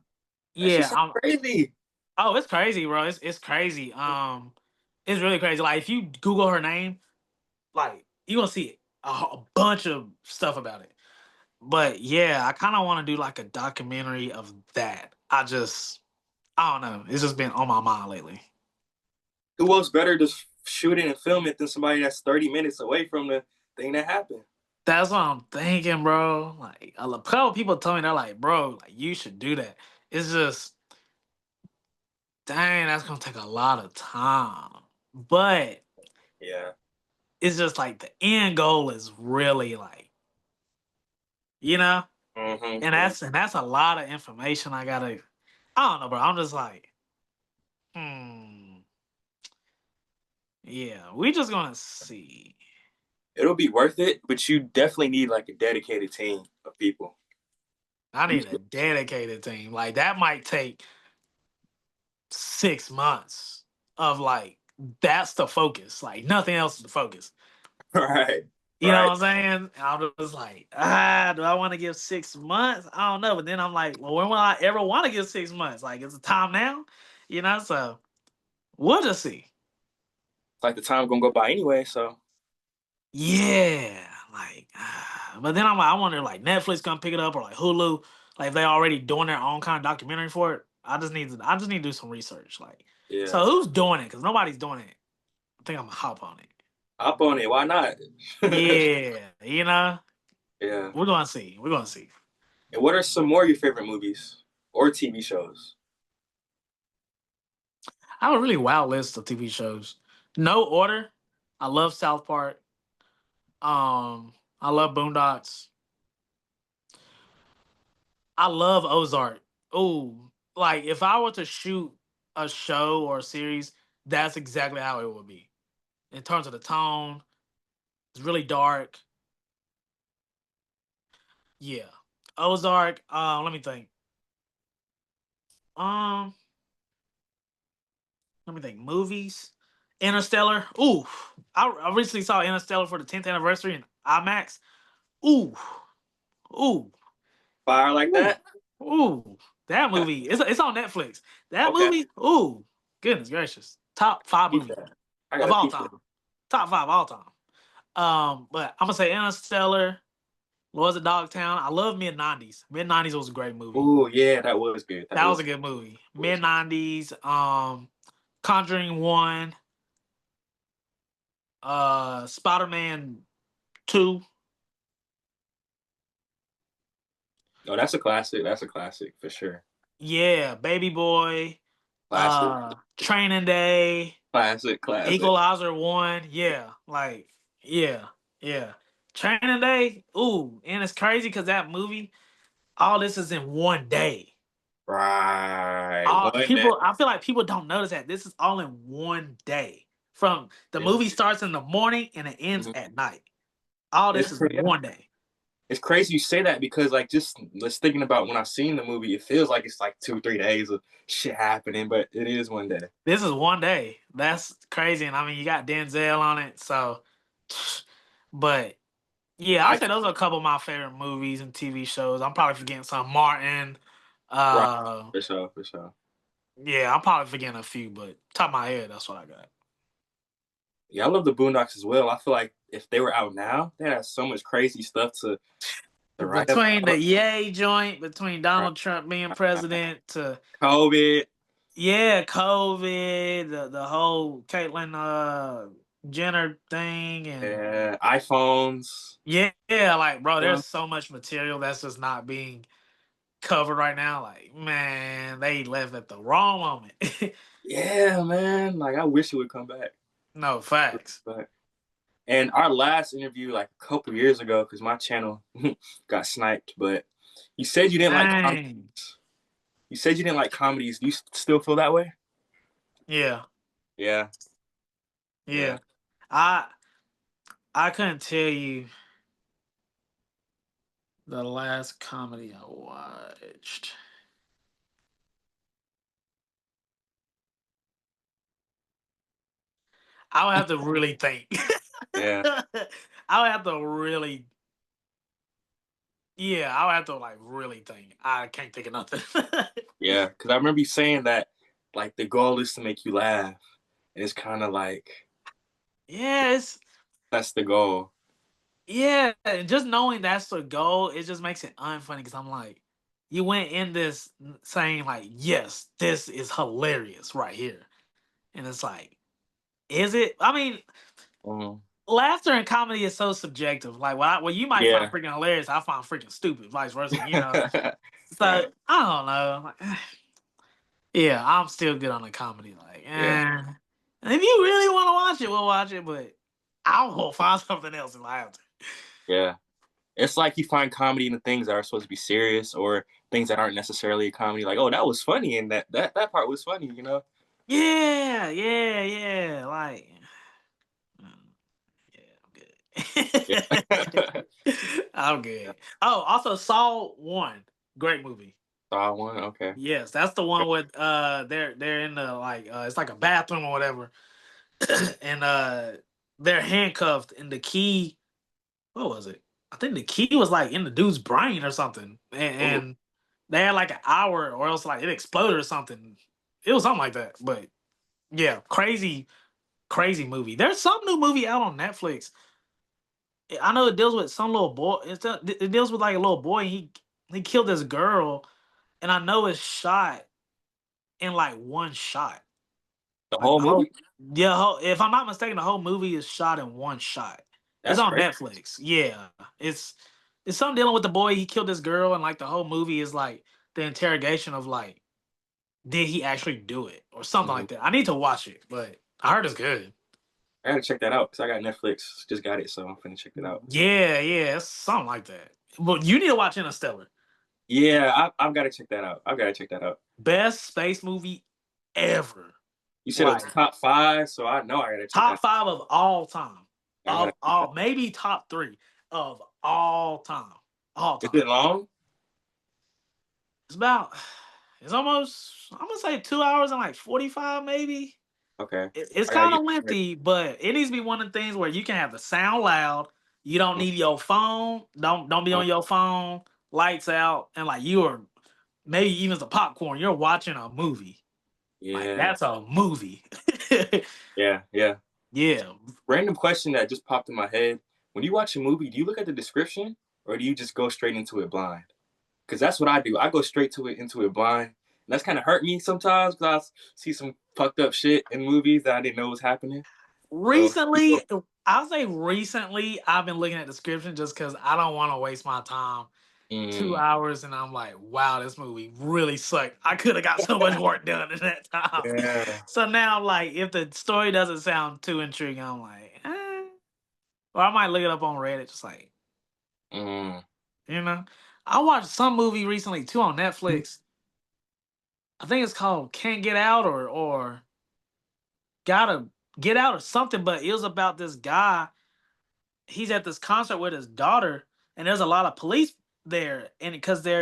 shit yeah, sounds crazy. oh, it's crazy, bro. It's crazy. It's really crazy. Like if you Google her name, like you gonna see a bunch of stuff about it. But yeah, I kind of want to do like a documentary of that. I don't know. It's just been on my mind lately. Who else better to shoot it and film it than somebody that's 30 minutes away from the thing that happened? That's what I'm thinking, bro. Like a couple people told me they're like, bro, like you should do that. It's just, dang, that's gonna take a lot of time. But Yeah. it's just like the end goal is really like, you know, and Mm-hmm. that's a lot of information I gotta. I don't know, bro. I'm just like, hmm, yeah. We just gonna see. It'll be worth it, but you definitely need like a dedicated team of people. I You need a dedicated team. Like that might take 6 months of like that's the focus. Like nothing else is the focus. right, You know right. what I'm saying? I'm just like, do I want to give 6 months? I don't know. But then I'm like, well, when will I ever want to give 6 months? Like, is it time now? You know, so we'll just see. It's like the time gonna go by anyway, so Yeah. Like, but then I'm like, I wonder like Netflix gonna pick it up or like Hulu. Like if they already doing their own kind of documentary for it, I just need to do some research. Like, Yeah. so who's doing it? Because nobody's doing it. I think I'm gonna hop on it. Hop on it. Why not? Yeah, you know, Yeah. we're gonna see. We're gonna see. And what are some more of your favorite movies or TV shows? I have a really wild list of TV shows. No order. I love South Park. I love Boondocks. I love Ozark. Ooh, like if I were to shoot a show or a series, that's exactly how it would be. In terms of the tone, it's really dark. Yeah, Ozark. Let me think. Um, Let me think. Movies. Interstellar. Ooh, I recently saw Interstellar for the 10th anniversary in IMAX. Ooh, ooh, Fire like ooh, that? ooh. That movie. It's on Netflix. That Okay. movie. Ooh, goodness gracious. Top five Keep movie that. I of gotta all peep time. that. Top five all time. But I'm gonna say Interstellar. Lords of Dogtown. I love mid '90s. Mid '90s was a great movie. Oh yeah, that was good. That That was was a good movie. was Mid '90s. Conjuring One. Spider Man Two. No, that's a classic. That's a classic for sure. Yeah, Baby Boy. Classic. Training Day. Classic. Classic. Equalizer One. Yeah, like yeah, yeah. Training Day. Ooh, and it's crazy because that movie. All this is in one day. Right. All One day. people, I feel like people don't notice that this is all in one day. From the Yeah. movie starts in the morning and it ends Mhm. at night. All It's this is yeah. one day. It's crazy you say that because like just thinking about when I seen the movie, it feels like it's like 2 3 days of shit happening, but it is one day. This is one day. That's crazy. And I mean, you got Denzel on it, so. But yeah, I'll I say those are a couple of my favorite movies and TV shows. I'm probably forgetting some. Martin. right Uh, for sure, for sure. yeah, I'm probably forgetting a few, but top of my head, that's what I got. Yeah, I love the Boondocks as well. I feel like if they were out now, they had so much crazy stuff to write Between the about. Yay joint, between Right. Donald Trump being president to COVID, yeah, COVID, the whole Caitlyn Jenner thing, and iPhones. yeah, like bro, Yeah, there's so much material that's just not being covered right now. Like, man, they left at the wrong moment. yeah, man. Like I wish it would come back. No facts. But and our last interview, like a couple years ago, because my channel got sniped. But you said you didn't like comedies. Dang. You said you didn't like comedies. Do you still feel that way? Yeah, Yeah, yeah. yeah. I I couldn't tell you the last comedy I watched. I would have to really think. Yeah, I would have to really, yeah, I would have to like really think. I can't think of nothing. yeah. Because I remember you saying that, like, the goal is to make you laugh, and it's kind of like Yes, that's the goal. yeah. And just knowing that's the goal, it just makes it unfunny because I'm like, you went in this saying like, yes, this is hilarious right here, and it's like, is it? I mean, Mhm. laughter and comedy is so subjective. Like what you might find Yeah. freaking hilarious, I find freaking stupid. Vice versa, you know. So right. I don't know. Like, yeah, I'm still good on the comedy. Like, Yeah. and if you really want to watch it, we'll watch it. But I'll go find something else if I have to. Yeah. It's like you find comedy in the things that are supposed to be serious or things that aren't necessarily a comedy. Like, oh, that was funny, and that part was funny, you know? Yeah, yeah, yeah. Like, Yeah. yeah, I'm good. I'm yeah. good. Oh, also Saw One, great movie. Saw one. Okay. Yes, that's the one with they're in the like it's like a bathroom or whatever, and they're handcuffed and the key. What was it? I think the key was like in the dude's brain or something, Ooh. and they had like an hour or else like it exploded or something. It was something like that. But yeah, crazy, crazy movie. There's some new movie out on Netflix. I know it deals with some little boy. It deals with like a little boy. And He killed this girl, and I know it's shot in like one shot. The Like whole the whole, movie? yeah. If I'm not mistaken, the whole movie is shot in one shot. It's That's on crazy. Netflix. Yeah, it's it's something dealing with the boy. He killed this girl, and like the whole movie is like the interrogation of like, did he actually do it or something Mhm. like that. I need to watch it, but I heard it's good. I gotta check that out because I got Netflix. Just got it, so I'm finna check it out. Yeah, yeah, it's something like that. But you need to watch Interstellar. Yeah, I've got to check that out. I've got to check that out. Best space movie ever. You said it was Like top five, so I know I gotta check that top five of all time. out. I gotta Of check that all, maybe top three of all time. All out. Is time. it long? It's about, it's almost, I'm gonna say 2 hours and like 45 maybe. Okay. It's I gotta kind get of prepared. lengthy, but it needs to be one of the things where you can have the sound loud. You don't Mm, need your phone. Don't be mm, on your phone. Lights out, and like you are maybe even the popcorn. You're watching a movie. Like yeah, that's a movie. yeah, yeah. Yeah. Random question that just popped in my head. When you watch a movie, do you look at the description or do you just go straight into it blind? Because that's what I do. I go straight to it into it blind. And that's kind of hurt me sometimes because I see some fucked up shit in movies that I didn't know was happening. So, Recently, I'll say recently, I've been looking at description just because I don't want to waste my time. Two mm, hours, and I'm like, wow, this movie really sucked. I could have got so much work done in that time. yeah. So now, like, if the story doesn't sound too intriguing, I'm like, or I might look it up on Reddit, just like, Mm, you know. I watched some movie recently too on Netflix. I think it's called Can't Get Out or Gotta Get Out or something, but it was about this guy. He's at this concert with his daughter, and there's a lot of police there, and because they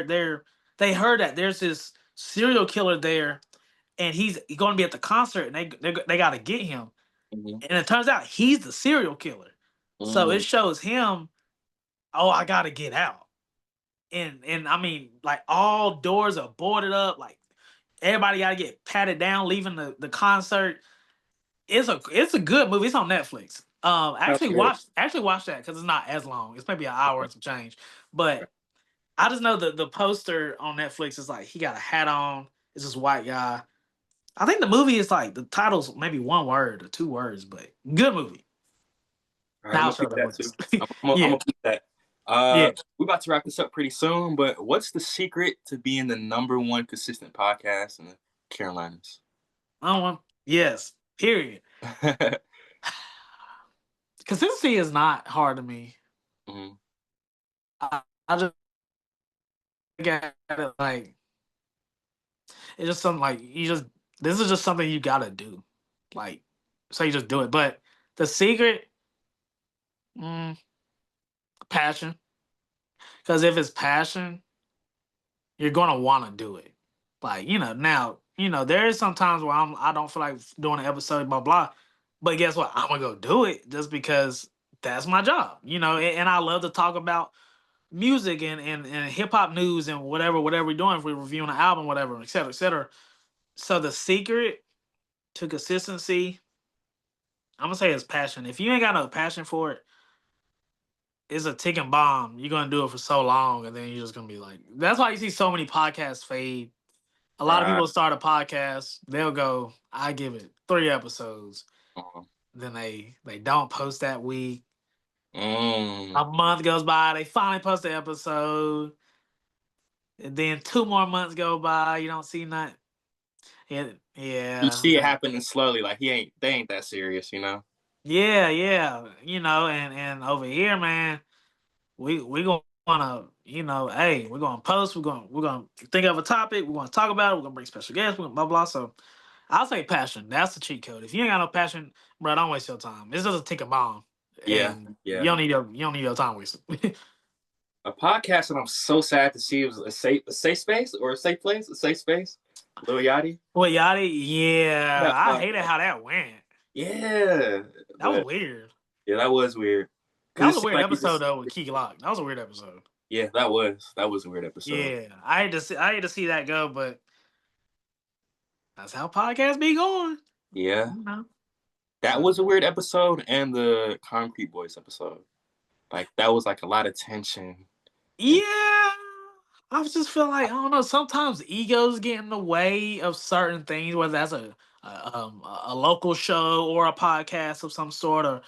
heard that there's this serial killer there, and he's going to be at the concert, and they got to get him, mm, and it turns out he's the serial killer. So it mm. shows him. Oh, I got to get out, and I mean, like all doors are boarded up, like everybody got to get patted down leaving the concert. It's a good movie. It's on Netflix. Sounds good. Actually watch that because it's not as long. It's maybe an hour and some change. But I just know the poster on Netflix is like he got a hat on. It's this white guy. I think the movie is like the title's maybe one word or 2 words, but good movie. All right, I'm Now I'll gonna show peep that that list. too. I'm Yeah, gonna peep that. yeah. We're about to wrap this up pretty soon, but what's the secret to being the number one consistent podcast in the Carolinas? I want yes. Period. Consistency is not hard to me. Mhm. I just got it like it's just something like you just this is just something you gotta do. Like so you just do it. But the secret, mm, passion. Because if it's passion, you're gonna want to do it. Like now there is some times where I don't feel like doing an episode, blah blah. But guess what? I'm gonna go do it just because that's my job. And I love to talk about music and hip hop news and whatever we're doing. If we're reviewing an album, whatever, et cetera, et cetera. So the secret to consistency, I'm gonna say is passion. If you ain't got no passion for it, it's a ticking bomb. You're gonna do it for so long, and then you're just gonna be like. That's why you see so many podcasts fade. A lot of Right. people start a podcast, they'll go, I give it 3 episodes. Mhm. Then they don't post that week. Mm. A month goes by, they finally post the episode. And then 2 more months go by, you don't see nothing. Yeah, You yeah. see it happening slowly, like they ain't that serious, you know. Yeah, yeah. And over here, man, we gonna hey, we're gonna post, we're gonna think of a topic, we're gonna talk about it, we're gonna bring special guests, we're gonna blah blah. So I'll say passion. That's the cheat code. If you ain't got no passion, bro, don't waste your time. It's just a tick a bomb, Yeah, and yeah. you don't need your time wasted. A podcast that I'm so sad to see was a safe space or a safe place, a safe space. Lil Yachty. Well, Yachty, yeah, That I hated podcast. how that went. Yeah, That was but weird. yeah, that was weird. That Cause it was a seemed weird like you episode just though with Key Lock. That was a weird episode. yeah, that was a weird episode. Yeah, I hate to see that go, but that's how podcasts be going. Yeah, You know. that So was a weird episode, and the Concrete Boys episode. Like that was like a lot of tension. And yeah, I just feel like I don't know. Sometimes egos get in the way of certain things, whether that's a local show or a podcast of some sort, or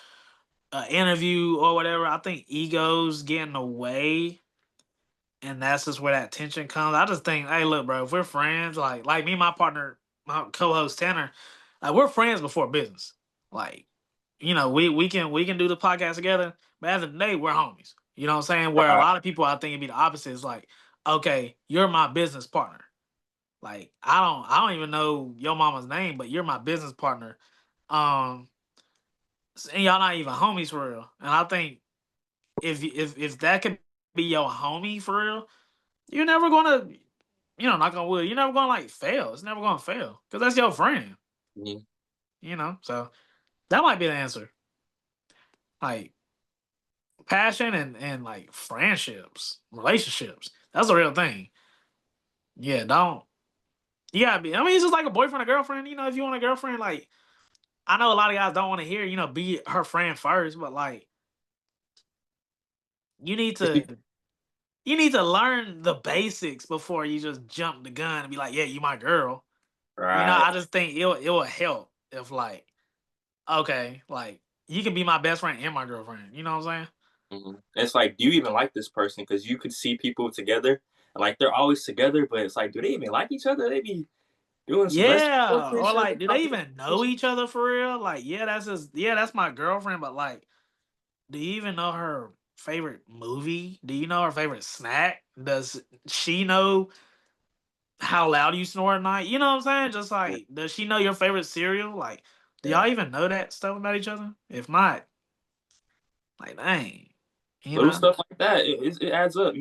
an interview or whatever. I think egos get in the way, and that's just where that tension comes. I just think, hey, look, bro, if we're friends, like me and my partner, my co-host Tanner, like we're friends before business. Like, we can do the podcast together, but at the end of the day, we're homies. You know what I'm saying? Where a Right. lot of people I think it'd be the opposite. Is like, okay, you're my business partner. Like, I don't even know your mama's name, but you're my business partner. Um, and y'all not even homies for real. And I think if that could be your homie for real, you're never gonna, knock on wood, you're never gonna like fail. It's never gonna fail because that's your friend. Mhm. So that might be the answer. Like passion and like friendships, relationships. That's a real thing. Yeah, don't you gotta be. I mean, it's just like a boyfriend or girlfriend. If you want a girlfriend, like I know a lot of guys don't want to hear, be her friend first, but like you need to you need to learn the basics before you just jump the gun and be like, yeah, you my girl. Right. I just think it will help if like, okay, like you can be my best friend and my girlfriend. You know what I'm saying? It's like, do you even like this person? Because you could see people together, and like they're always together, but it's like, do they even like each other? They be doing some less stuff Yeah. for Or each other, like, do they talking to even know each each other for real? Like, yeah, that's my girlfriend, but like, do you even know her favorite movie? Do you know her favorite snack? Does she know how loud you snore at night? You know what I'm saying? Just other. like, does she know your favorite cereal? Like, do Yeah, y'all even know that stuff about each other? If not, like, dang, you little know, stuff like that. It adds up,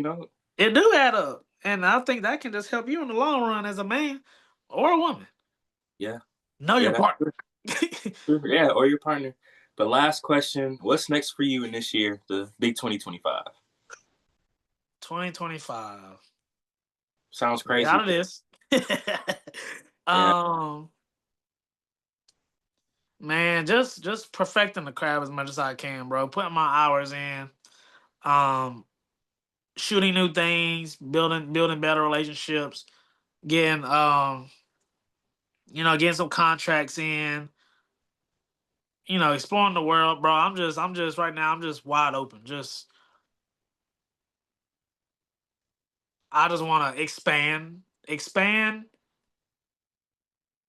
it do add up, and I think that can just help you in the long run as a man or a woman. Yeah, Know yeah, your that's partner. true. Yeah, or your partner. But last question: what's next for you in this year, the big 2025? 2025. Sounds Stay out crazy. of this. Yeah, um, Man, just perfecting the craft as much as I can, bro. Putting my hours in. Um, Shooting new things, building better relationships, getting getting some contracts in. Exploring the world, bro. I'm just right now. I'm just wide open. I just want to expand.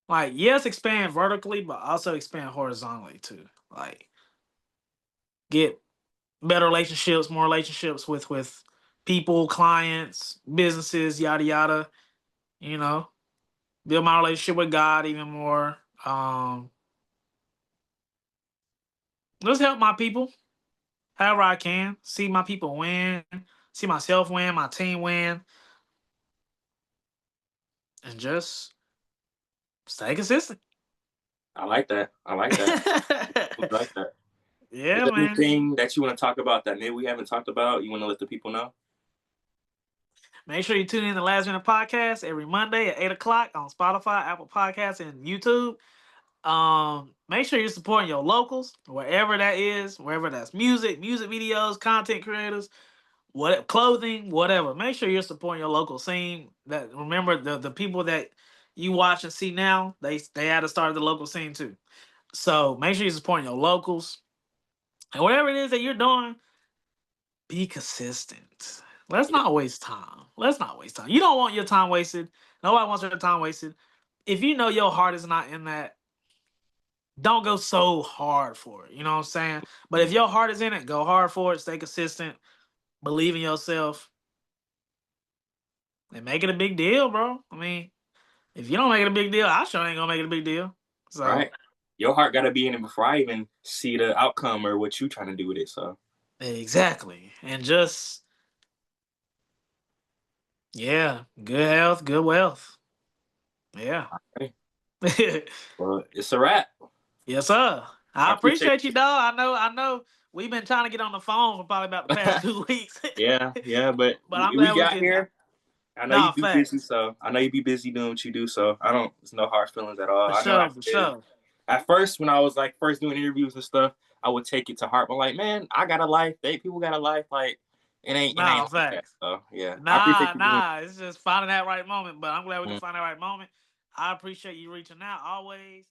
Like, yes, expand vertically, but also expand horizontally too. Like, get better relationships, more relationships with people, clients, businesses, yada yada. You know, Build my relationship with God even more. Just help my people however I can. See my people win, see myself win, my team win, and just stay consistent. I like that. I like that. I like that. Is Yeah, there man. anything that you want to talk about that maybe we haven't talked about? You want to let the people know? Make sure you tune in to Last Minute Podcast every Monday at 8 o'clock on Spotify, Apple Podcasts, and YouTube. Make sure you're supporting your locals, wherever that is, wherever that's music videos, content creators, what clothing, whatever. Make sure you're supporting your local scene. That remember the people that you watch and see now, they had to start the local scene too. So make sure you're supporting your locals. And whatever it is that you're doing, be consistent. Let's Yeah. not waste time. Let's not waste time. You don't want your time wasted. Nobody wants their time wasted. If you know your heart is not in that, don't go so hard for it. You know what I'm saying? But if Mhm. your heart is in it, go hard for it. Stay consistent. Believe in yourself and make it a big deal, bro. I mean, if you don't make it a big deal, I sure ain't gonna make it a big deal. So Right. Your heart got to be in it before I even see the outcome or what you trying to do with it. So, exactly, and just yeah, good health, good wealth. Yeah. okay. Well, it's a wrap. Yes, sir. I I appreciate appreciate you, you. dog. I know. We've been trying to get on the phone for probably about the past 2 weeks, Yeah, yeah, but but I'm we glad we got can. here. I know you Nah, be busy, facts so I know you be busy doing what you do. So I don't. It's no hard feelings at all. for I know I sure, for did. sure. At first, when I was like first doing interviews and stuff, I would take it to heart. But like, man, I got a life. People got a life. Like, It ain't Nah, like that. facts. So yeah, I appreciate Nah, you being. nah. It's just finding that right moment. But I'm glad we can Mm. find that right moment. I appreciate you reaching out always.